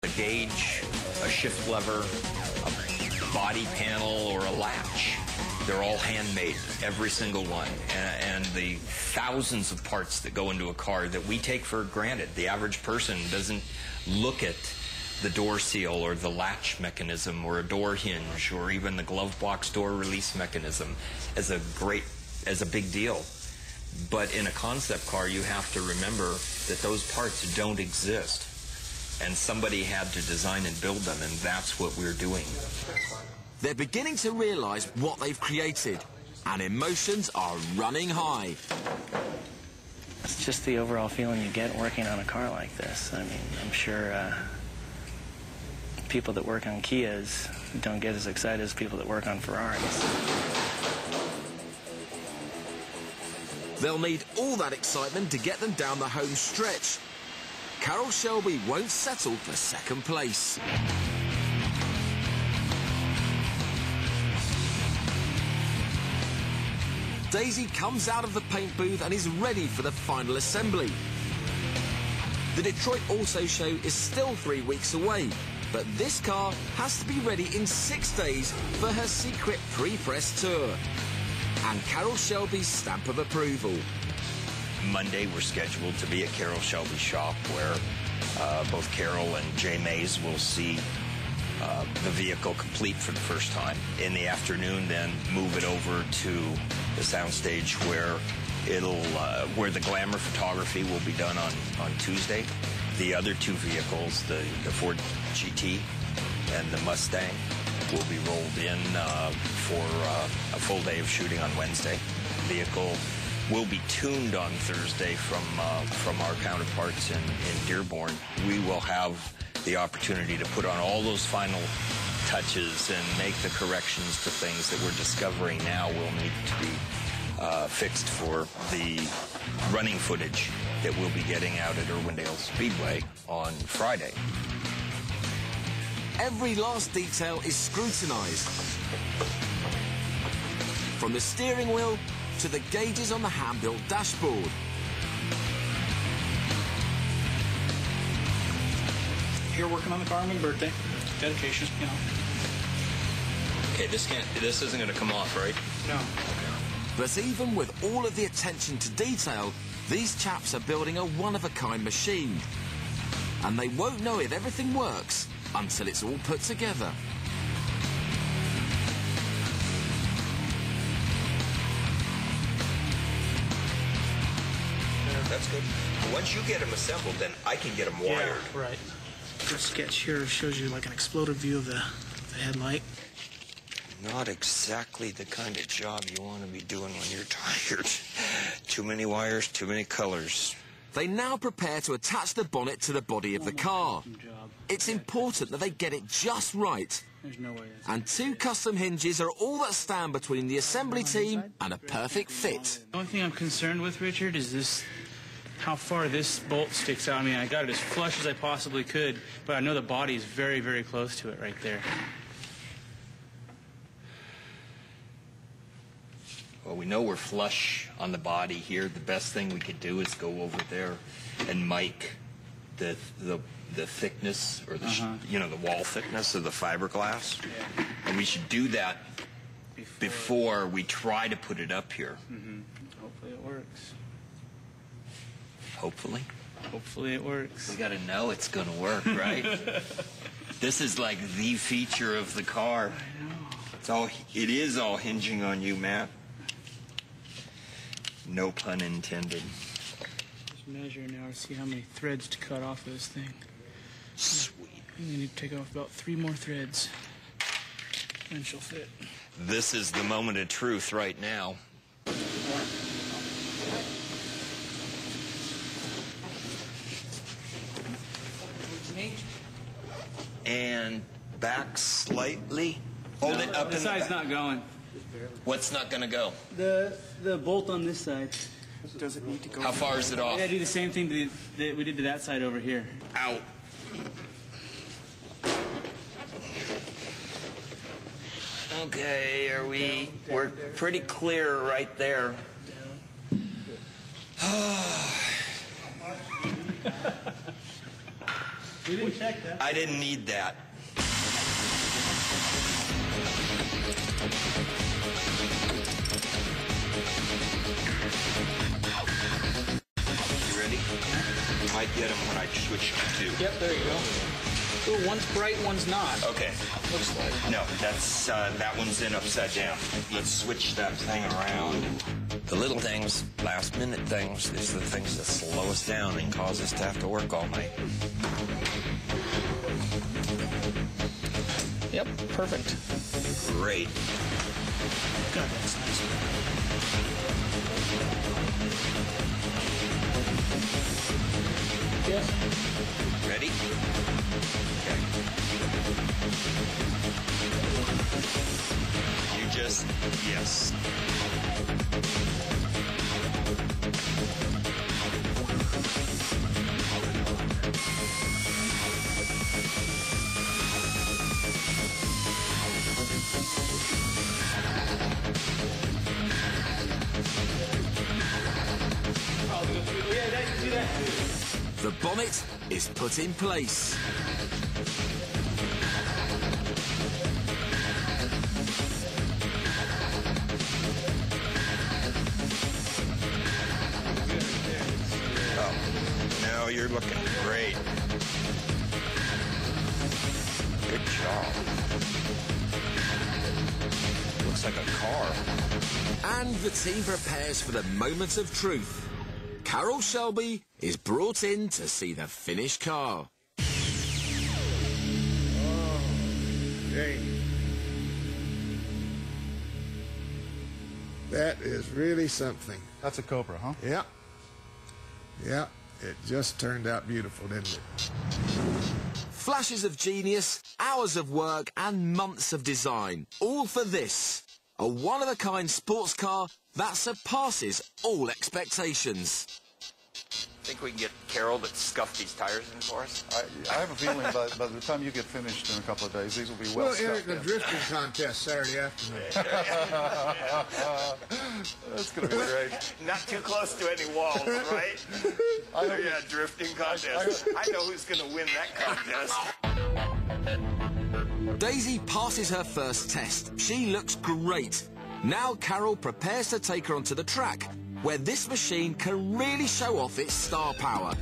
A gauge, a shift lever, a body panel, or a latch. They're all handmade, every single one. And the thousands of parts that go into a car that we take for granted. The average person doesn't look at the door seal or the latch mechanism or a door hinge or even the glove box door release mechanism as a big deal. But in a concept car, you have to remember that those parts don't exist. And somebody had to design and build them, and that's what we're doing. They're beginning to realize what they've created, and emotions are running high. It's just the overall feeling you get working on a car like this. I mean, I'm sure people that work on Kias don't get as excited as people that work on Ferraris. They'll need all that excitement to get them down the home stretch. Carroll Shelby won't settle for second place. Daisy comes out of the paint booth and is ready for the final assembly. The Detroit Auto Show is still 3 weeks away, but this car has to be ready in 6 days for her secret pre-press tour. And Carroll Shelby's stamp of approval. Monday, we're scheduled to be at Carroll Shelby's shop where both Carroll and Jay Mays will see the vehicle complete for the first time. In the afternoon, then move it over to the soundstage where where the glamour photography will be done on Tuesday. The other two vehicles, the Ford GT and the Mustang, will be rolled in for a full day of shooting on Wednesday. The vehicle will be tuned on Thursday from our counterparts in Dearborn. We will have the opportunity to put on all those final touches and make the corrections to things that we're discovering now will need to be fixed for the running footage that we'll be getting out at Irwindale Speedway on Friday. Every last detail is scrutinized. From the steering wheel to the gauges on the hand-built dashboard. Here working on the car on my birthday. Dedication, you know. Okay, this isn't going to come off, right? No. But even with all of the attention to detail, these chaps are building a one-of-a-kind machine. And they won't know if everything works until it's all put together. That's good. Once you get them assembled, then I can get them wired. Yeah, right. This sketch here shows you like an exploded view of the headlight. Not exactly the kind of job you want to be doing when you're tired. Too many wires, too many colors. They now prepare to attach the bonnet to the body of the car. It's important that they get it just right. There's no way. And 2 custom hinges are all that stand between the assembly team and a perfect fit. The only thing I'm concerned with, Richard, is this, how far this bolt sticks out. I mean, I got it as flush as I possibly could, but I know the body is very, very close to it right there. Well, we know we're flush on the body here. The best thing we could do is go over there and mic the thickness or the you know, the wall thickness of the fiberglass. Yeah. And we should do that before we try to put it up here. Hopefully it works. Hopefully. Hopefully it works. We got to know it's going to work, right? This is like the feature of the car. I know. It is all hinging on you, Matt. No pun intended. Just measure now to see how many threads to cut off of this thing. Sweet. I'm going to need to take off about 3 more threads. And she'll fit. This is the moment of truth right now. And back slightly. Hold it up. This side's not going. What's not going to go? The bolt on this side. Does it need to go? How far is it off? Yeah, do the same thing that we did to that side over here. Out. Okay, we're pretty clear right there. We didn't check that. I didn't need that. You ready? You might get them when I switch to 2. Yep, there you go. Ooh, one's bright, one's not. Okay. Looks like. No, that's that one's in upside down. Let's switch that thing around. The little things, last-minute things, these are the things that slow us down and cause us to have to work all night. Yep, perfect. Great. God, that's nice. Yes. Ready? Okay. You just, yes. The bonnet is put in place. Oh, now you're looking great. Good job. Looks like a car. And the team prepares for the moment of truth. Carroll Shelby is brought in to see the finished car. Oh, great. That is really something. That's a Cobra, huh? Yeah. Yeah, it just turned out beautiful, didn't it? Flashes of genius, hours of work and months of design. All for this. A one-of-a-kind sports car that surpasses all expectations. Think we can get Carroll to scuff these tires in for us? I have a feeling by the time you get finished in a couple of days, these will be well We'll enter stuffed the in. drifting contest Saturday afternoon. That's going to be great. Not too close to any walls, right? Yeah, drifting contest. I know who's going to win that contest. Daisy passes her first test. She looks great. Now Carroll prepares to take her onto the track, where this machine can really show off its star power.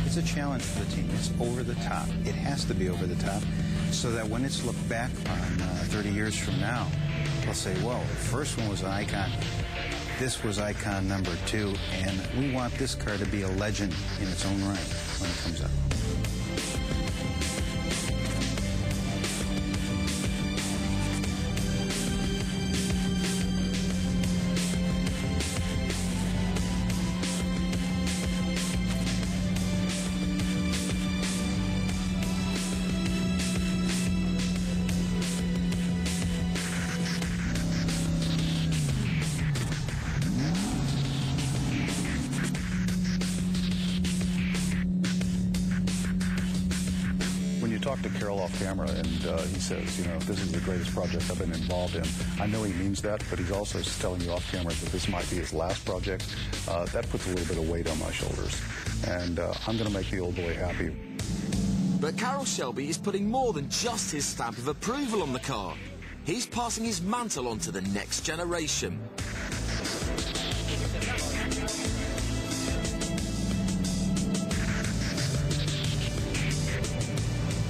It's a challenge for the team. It's over the top. It has to be over the top so that when it's looked back on 30 years from now, they'll say, well, the first one was an icon. This was icon number 2, and we want this car to be a legend in its own right when it comes out. Talk to Carroll off camera, and he says, you know, this is the greatest project I've been involved in. I know he means that, but he's also telling you off camera that this might be his last project. That puts a little bit of weight on my shoulders, and I'm going to make the old boy happy. But Carroll Shelby is putting more than just his stamp of approval on the car. He's passing his mantle on to the next generation.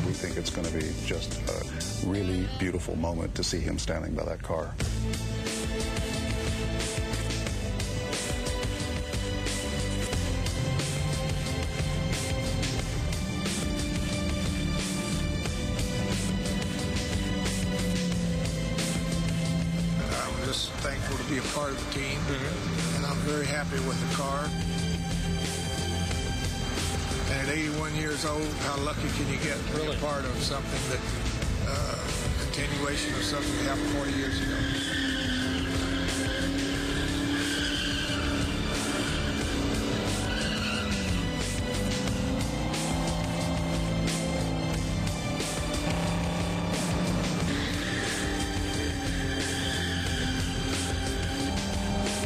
We think it's going to be just a really beautiful moment to see him standing by that car. I'm just thankful to be a part of the team, and I'm very happy with the car. And at 81 years old, how lucky can you get to be a part of something that, continuation of something that happened 40 years ago?